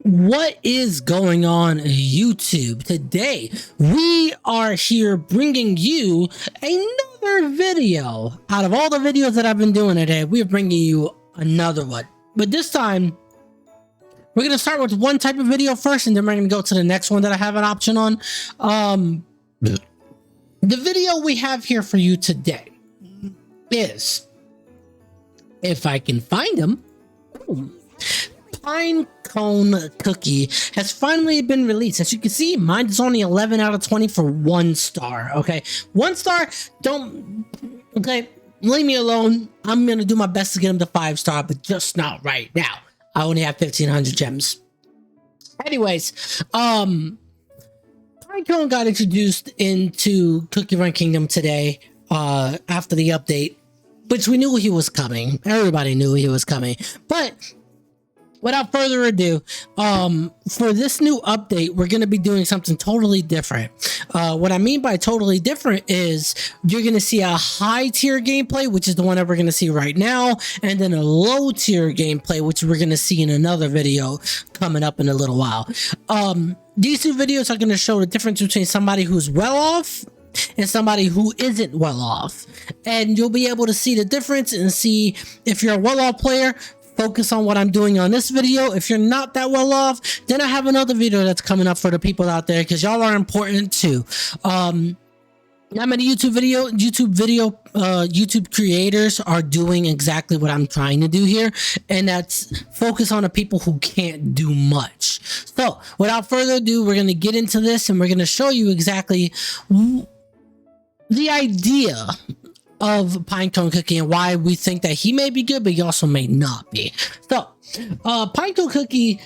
What is going on YouTube? Today we are here bringing you another video. Out of all the videos that I've been doing today, we're bringing you another one, but this time we're going to start with one type of video first, and then we're going to go to the next one that I have an option on. The video we have here for you today is, if I can find them, PINECONE cookie has finally been released. As you can see, mine is only 11 out of 20 for 1 star. Okay, 1 star. Okay, leave me alone. I'm gonna do my best to get them to 5 star, but just not right now. I only have 1,500 gems. Anyways, PINECONE got introduced into Kingdom today after the update, which we knew he was coming. Everybody knew he was coming, but without further ado, for this new update, we're going to be doing something totally different. What I mean by totally different is you're going to see a high tier gameplay, which is the one that we're going to see right now, and then a low tier gameplay, which we're going to see in another video coming up in a little while. These two videos are going to show the difference between somebody who's well off and somebody who isn't well off, and you'll be able to see the difference and see if you're a well-off player. Focus on what I'm doing on this video. If you're not that well off, then I have another video that's coming up for the people out there, because y'all are important too. Not many YouTube creators are doing exactly what I'm trying to do here, and that's focus on the people who can't do much. So without further ado, we're going to get into this, and we're going to show you exactly the idea of PINECONE cookie and why we think that he may be good, but he also may not be. So PINECONE cookie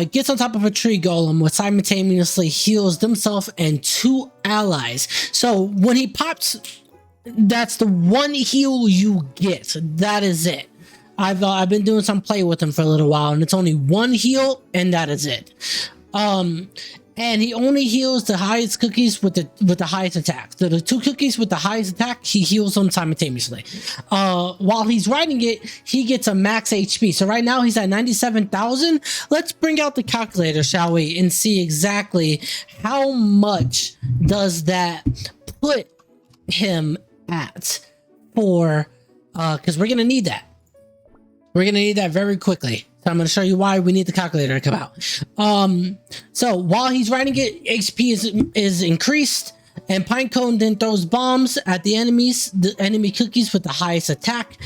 gets on top of a tree golem, which simultaneously heals themselves and 2 allies. So when he pops, that's the one heal you get. That is it. I've been doing some play with him for a little while, and it's only 1 heal, and that is it. And he only heals the highest cookies with the highest attack. So the 2 cookies with the highest attack, he heals them simultaneously. While he's riding it, he gets a max HP. So right now he's at 97,000. Let's bring out the calculator, shall we, and see exactly how much does that put him at for, because we're gonna need that. We're gonna need that very quickly. So I'm going to show you why we need the calculator to come out. So while he's riding it, HP is increased, and PINECONE then throws bombs at the enemy cookies with the highest attack,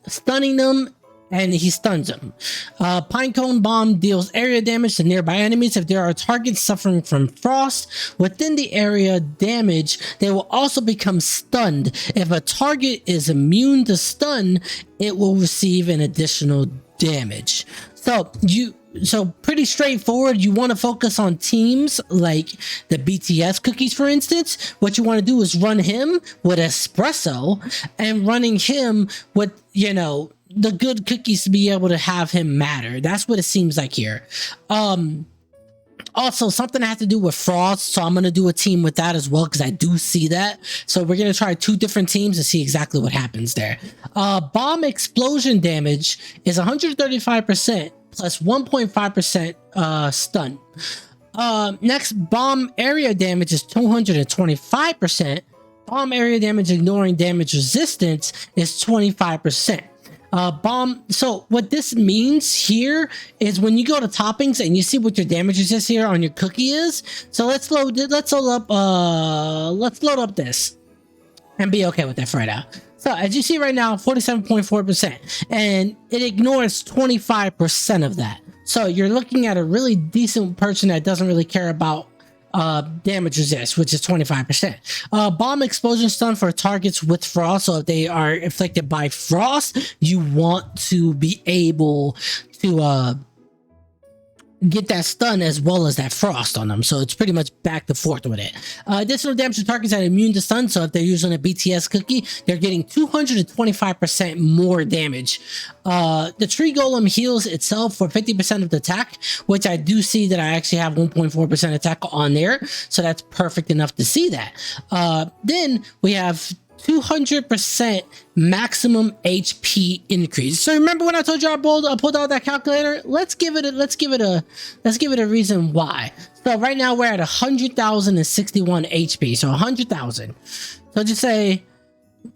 stunning them, and he stuns them. PINECONE bomb deals area damage to nearby enemies. If there are targets suffering from frost within the area damage, they will also become stunned. If a target is immune to stun, it will receive an additional damage. So pretty straightforward. You want to focus on teams like the BTS cookies, for instance. What you want to do is run him with espresso, and running him with, you know, the good cookies to be able to have him matter. That's what it seems like here. Also, something has to do with frost, so I'm going to do a team with that as well, because I do see that. So we're going to try 2 different teams to see exactly what happens there. Bomb explosion damage is 135% plus 1.5% stun. Next, bomb area damage is 225%. Bomb area damage ignoring damage resistance is 25%. So what this means here is when you go to toppings and you see what your damage resist here on your cookie is. So let's load up this and be okay with that for right now. So as you see right now, 47.4%, and it ignores 25% of that. So you're looking at a really decent person that doesn't really care about damage resist, which is 25%. Bomb explosion stun for targets with frost. So if they are afflicted by frost, you want to be able to get that stun as well as that frost on them. So it's pretty much back and forth with it. Additional damage to targets that are immune to stun. So if they're using a BTS cookie, they're getting 225% more damage. The tree golem heals itself for 50% of the attack, which I do see that I actually have 1.4% attack on there. So that's perfect enough to see that. Then we have 200% maximum HP increase. So remember when I told you I pulled out that calculator? Let's give it a reason why. So right now we're at 100,061 HP. So 100,000. So just say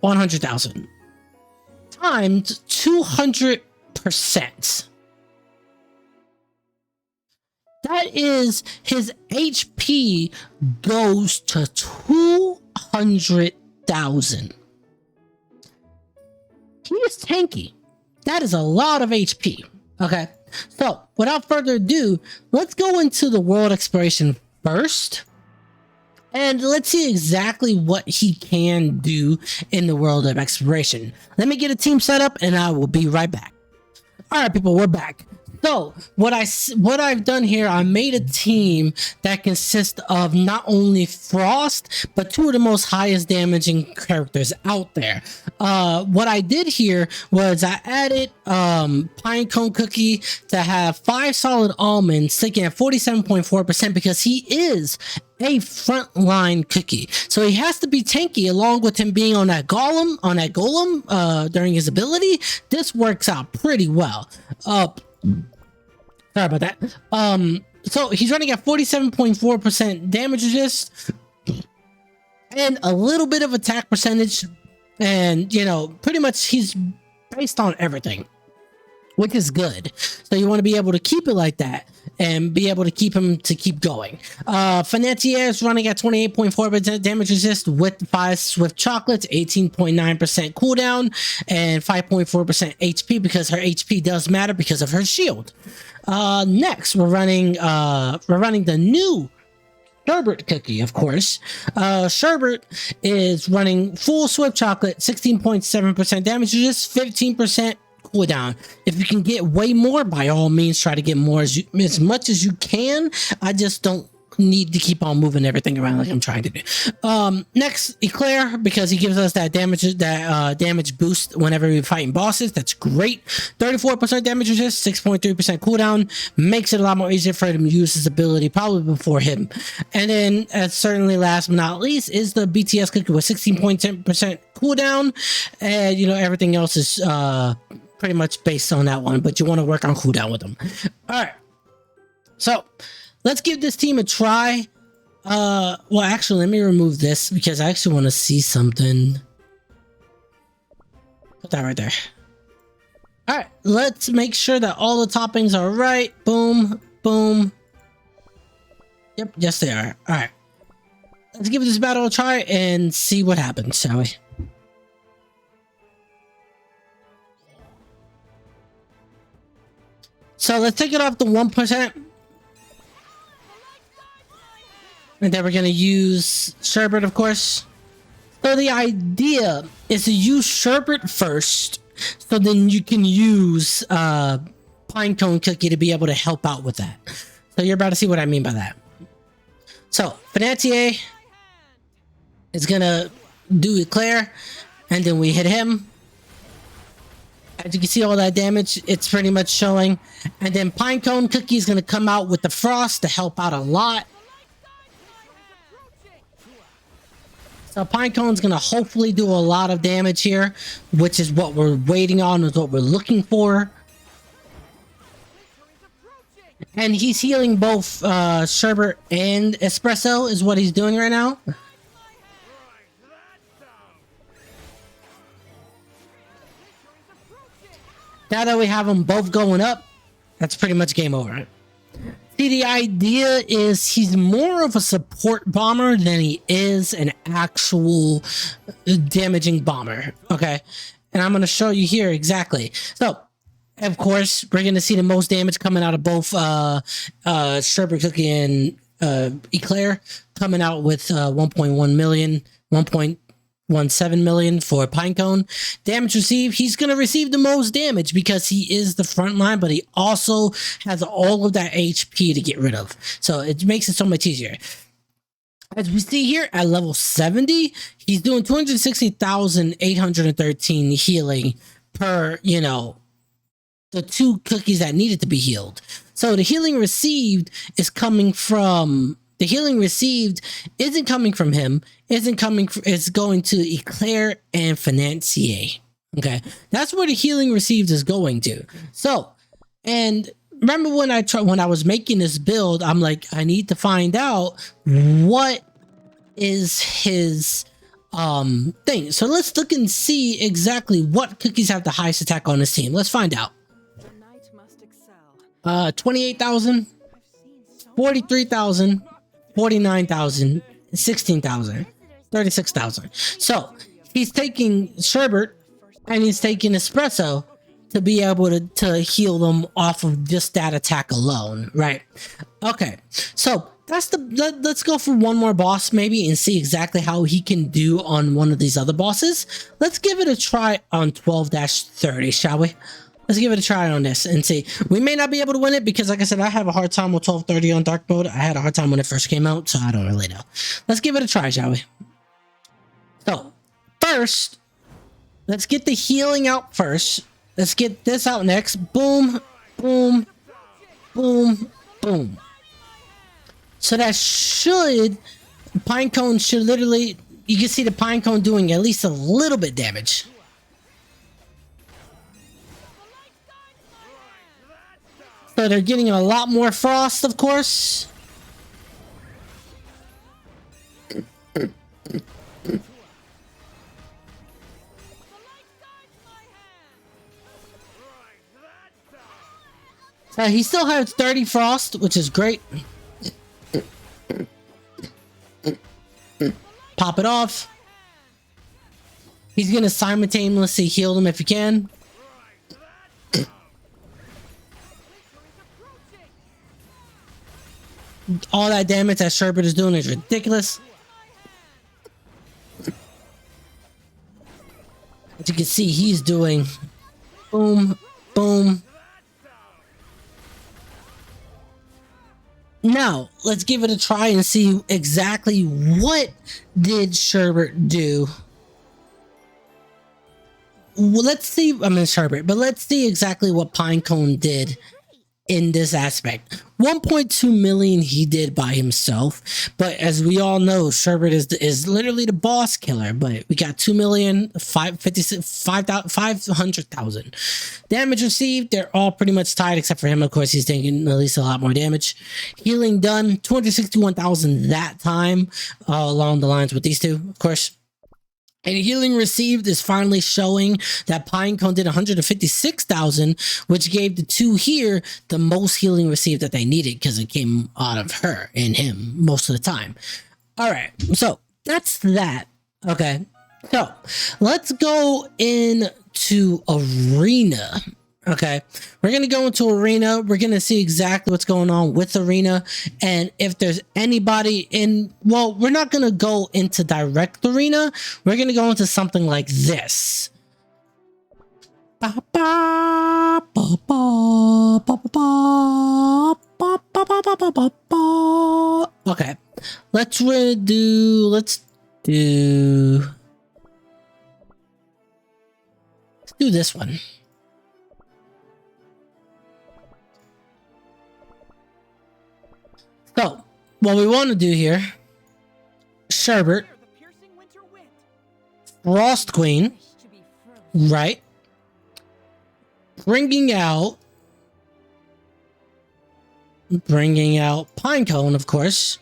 100,000 times 200%. That is, his HP goes to 200,000. He is tanky. That is a lot of HP. Okay, so without further ado, let's go into the world exploration first. And let's see exactly what he can do in the world of exploration. Let me get a team set up and I will be right back. All right, people, we're back. So what I've done here, I made a team that consists of not only Frost, but two of the most highest damaging characters out there. What I did here was I added Pinecone Cookie to have 5 solid almonds, sticking at 47.4% because he is a frontline cookie. So he has to be tanky along with him being on that golem during his ability. This works out pretty well. Sorry about that. So he's running at 47.4% damage resist and a little bit of attack percentage, and you know, pretty much he's based on everything, which is good. So you want to be able to keep it like that and be able to keep him to keep going. Financier is running at 28.4% damage resist with 5 swift chocolates, 18.9% cooldown, and 5.4% HP because her HP does matter because of her shield. Next, we're running the new Sherbet cookie, of course. Sherbet is running full swift chocolate, 16.7% damage resist, 15% cooldown. If you can get way more, by all means try to get more as much as you can. I just don't need to keep on moving everything around like I'm trying to do. Next, Eclair, because he gives us that damage boost whenever we're fighting bosses. That's great. 34% damage resist, 6.3% cooldown, makes it a lot more easier for him to use his ability probably before him. And then certainly last but not least is the BTS cookie with 16.10% cooldown, and you know, everything else is pretty much based on that one, but you want to work on cooldown with them. All right, so let's give this team a try. Well, actually, let me remove this because I actually want to see something. Put that right there. All right, let's make sure that all the toppings are right. Boom, boom. Yep, yes they are. All right, let's give this battle a try and see what happens, shall we? So let's take it off the 1%. And then we're going to use Sherbet, of course. So the idea is to use Sherbet first, so then you can use Pinecone Cookie to be able to help out with that. So you're about to see what I mean by that. So Financier is going to do Eclair, and then we hit him. As you can see, all that damage, it's pretty much showing. And then Pinecone Cookie is going to come out with the Frost to help out a lot. So Pinecone's going to hopefully do a lot of damage here, which is what we're waiting on, is what we're looking for. And he's healing both Sherbet and Espresso is what he's doing right now. Now that we have them both going up, that's pretty much game over. See, the idea is he's more of a support bomber than he is an actual damaging bomber. Okay, and I'm going to show you here exactly. So, of course, we're going to see the most damage coming out of both Sherbet Cookie and Eclair, coming out with 1.1 million, 1.17 million for Pinecone. Damage received, he's going to receive the most damage because he is the front line, but he also has all of that HP to get rid of. So it makes it so much easier. As we see here at level 70, he's doing 260,813 healing per, you know, the 2 cookies that needed to be healed. So the healing received is coming from The healing received isn't coming from him, isn't coming from, it's going to Eclair and Financier. Okay, that's where the healing received is going to. So, and remember when I was making this build, I'm like, I need to find out what is his thing. So let's look and see exactly what cookies have the highest attack on this team. Let's find out. 28,000, 43,000, 49,000, 16,000, 36,000. So he's taking Sherbert and he's taking Espresso to be able to heal them off of just that attack alone, right? Okay, so that's let's go for one more boss maybe and see exactly how he can do on one of these other bosses. Let's give it a try on 12-30, shall we? Let's give it a try on this and see. We may not be able to win it because, like I said, I have a hard time with 12-30 on dark mode. I had a hard time when it first came out, so I don't really know. Let's give it a try, shall we? So, first, let's get the healing out first. Let's get this out next. Boom, boom, boom, boom. So that should, Pinecone should literally, you can see the Pinecone doing at least a little bit damage. So they're getting a lot more frost, of course. He still has 30 frost, which is great. Pop it off. He's gonna simultaneously heal them if he can. All that damage that Sherbert is doing is ridiculous. As you can see, he's doing boom, boom. Now, let's give it a try and see exactly what did Sherbert do. Well, let's see, I mean Sherbert, but let's see exactly what Pinecone did in this aspect. 1.2 million he did by himself, but as we all know, Sherbert is literally the boss killer. But we got 500,000 damage received. They're all pretty much tied except for him. Of course, he's taking at least a lot more damage. Healing done 261,000 that time, along the lines with these two, of course. And healing received is finally showing that Pinecone did 156,000, which gave the two here the most healing received that they needed because it came out of her and him most of the time. All right, so that's that. Okay, so let's go into Arena. Okay, we're gonna go into Arena. We're gonna see exactly what's going on with Arena, and if there's anybody in, well, we're not gonna go into direct Arena. We're gonna go into something like this. Okay, let's do this one. So, what we want to do here, Sherbert, Frost Queen, right? Bringing out Pinecone, of course.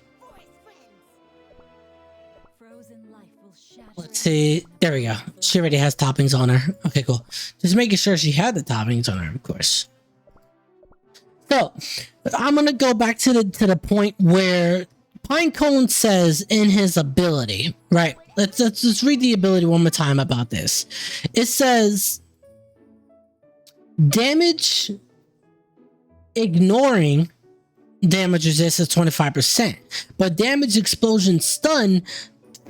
Let's see. There we go. She already has toppings on her. Okay, cool. Just making sure she had the toppings on her, of course. So, I'm gonna go back to the point where Pinecone says in his ability, right? Let's just read the ability one more time about this. It says, damage ignoring damage resist is 25%, but damage explosion stun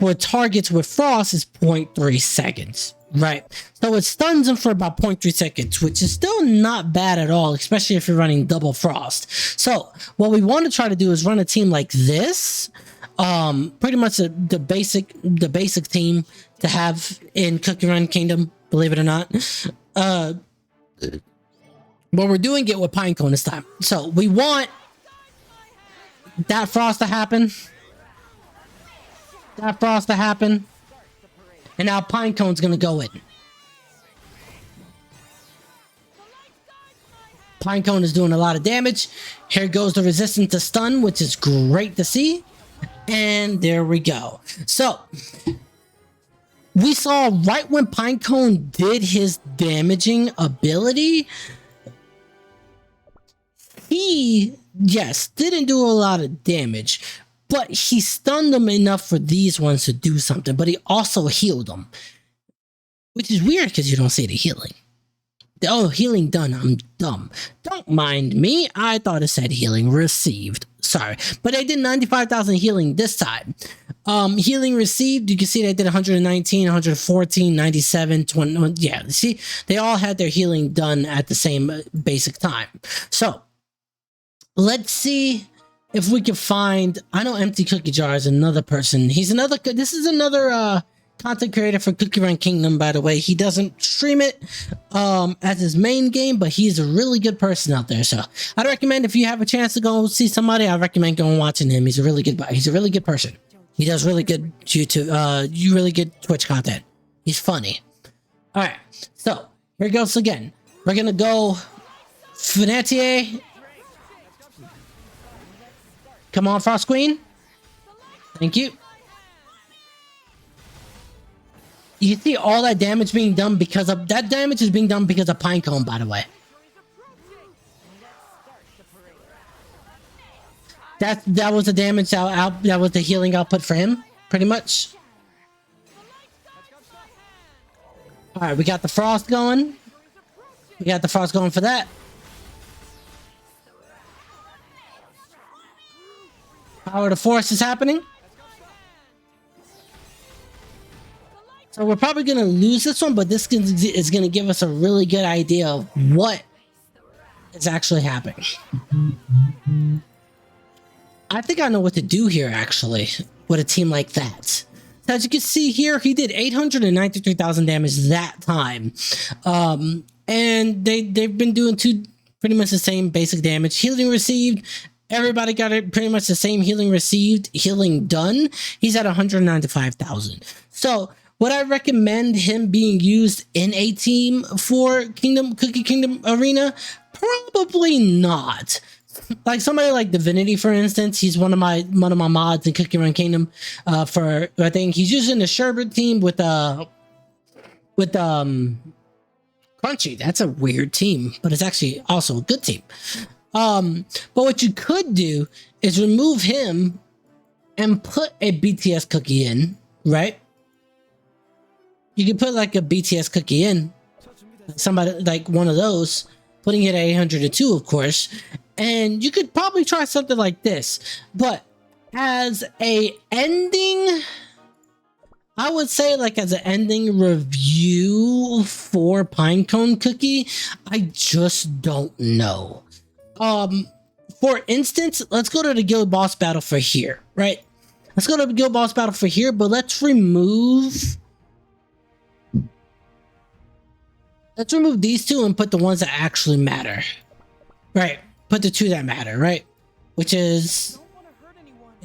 for targets with frost is 0.3 seconds. Right, so it stuns them for about 0.3 seconds, which is still not bad at all, especially if you're running double frost. So what we want to try to do is run a team like this, pretty much the basic team to have in Cookie Run Kingdom, believe it or not. But we're doing it with Pinecone this time. So we want that frost to happen. That frost to happen. And now Pinecone's gonna go in. Pinecone is doing a lot of damage. Here goes the resistance to stun, which is great to see. And there we go. So we saw right when Pinecone did his damaging ability, he, yes, didn't do a lot of damage, but he stunned them enough for these ones to do something, but he also healed them, which is weird because you don't see the healing. Oh, healing done. I'm dumb. Don't mind me. I thought it said healing received. Sorry. But they did 95,000 healing this time. Healing received, you can see they did 119, 114, 97, 20. Yeah, see, they all had their healing done at the same basic time. So, let's see if we can find... I know Empty Cookie Jar is another person. He's another... This is another... content creator for Kingdom, by the way. He doesn't stream it as his main game, but he's a really good person out there. So I'd recommend, if you have a chance to go see somebody, I recommend going watching him. He's a really good person. He does really good YouTube, really good Twitch content. He's funny. All right, so here goes again. We're gonna go Finetier. Come on, Frost Queen. Thank you. You see all that damage being done because of... That damage is being done because of Pinecone, by the way. That was the damage out. That was the healing output for him, pretty much. All right, we got the frost going. We got the frost going for that. Power of the Force is happening. So we're probably going to lose this one, but this is going to give us a really good idea of what is actually happening. I think I know what to do here, actually, with a team like that. So as you can see here, he did 893,000 damage that time. And they've been doing pretty much the same basic damage. Healing received. Everybody got it pretty much the same healing received, healing done. He's at 195,000. So... would I recommend him being used in a team for Cookie Kingdom Arena? Probably not. Like somebody like Divinity, for instance, he's one of my mods in Cookie Run Kingdom. For I think he's using the Sherbet team with Crunchy. That's a weird team, but it's actually also a good team. But what you could do is remove him and put a BTS cookie in, right? You can put like a BTS cookie in, somebody like one of those, putting it at 802, of course, and you could probably try something like this. But as a ending, I would say like as an ending review for Pinecone Cookie, I just don't know. For instance, let's go to the guild boss battle for here, right? Let's go to the guild boss battle for here, but let's remove these two and put the ones that actually matter. Right. Put the two that matter, right? Which is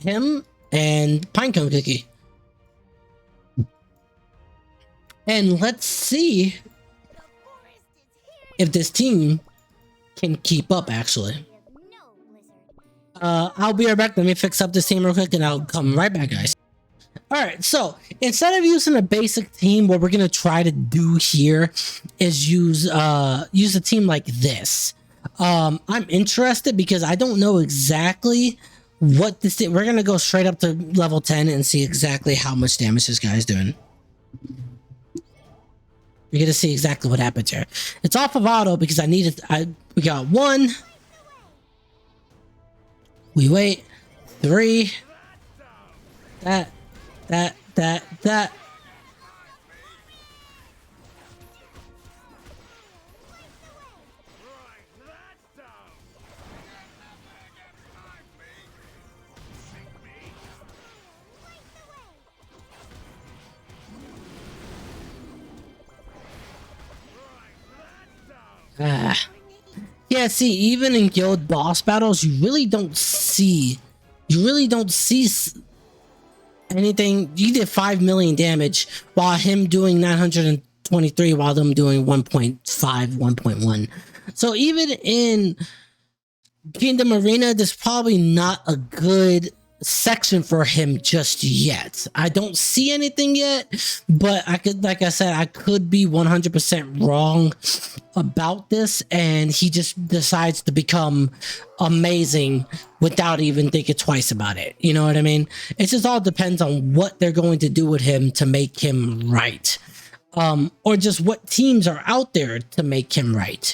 him and Pinecone Cookie. And let's see if this team can keep up, actually. I'll be right back. Let me fix up this team real quick and I'll come right back, guys. Alright, so instead of using a basic team, what we're going to try to do here is use a team like this. I'm interested because I don't know exactly what this thing... We're going to go straight up to level 10 and see exactly how much damage this guy's doing. You're going to see exactly what happens here. It's off of auto because we got 1. We wait. 3. That. Yeah, see, even in guild boss battles, you really don't see you really don't see anything. You did 5 million damage while him doing 923, while them doing 1.5, 1.1. So even in Kingdom Arena, there's probably not a good section for him just yet. I don't see anything yet, but I could, like I said, I could be 100% wrong about this, and he just decides to become amazing without even thinking twice about it. You know what I mean? It just all depends on what they're going to do with him to make him right, or just what teams are out there to make him right.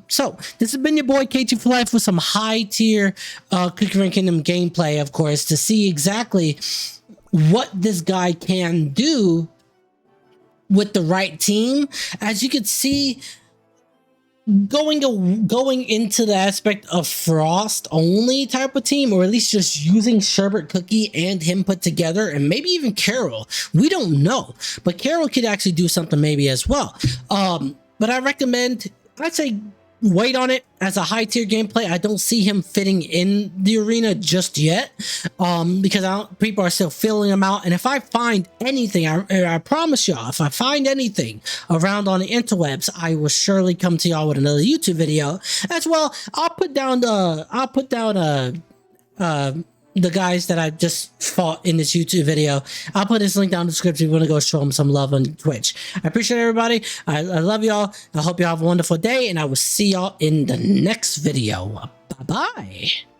So this has been your boy KT for Life with some high tier Cookie Run Kingdom gameplay, of course, to see exactly what this guy can do with the right team. As you can see, going into the aspect of Frost only type of team, or at least just using Sherbet Cookie and him put together, and maybe even Carol, we don't know, but Carol could actually do something maybe as well. But I recommend, I'd say wait on it as a high tier gameplay. I don't see him fitting in the arena just yet, because people are still filling him out. And if I find anything, I promise y'all, if I find anything around on the interwebs, I will surely come to y'all with another YouTube video as well. I'll put down the guys that I just fought in this YouTube video. I'll put this link down in the description if you want to go show them some love on Twitch. I appreciate everybody. I love y'all. I hope y'all have a wonderful day, and I will see y'all in the next video. Bye-bye.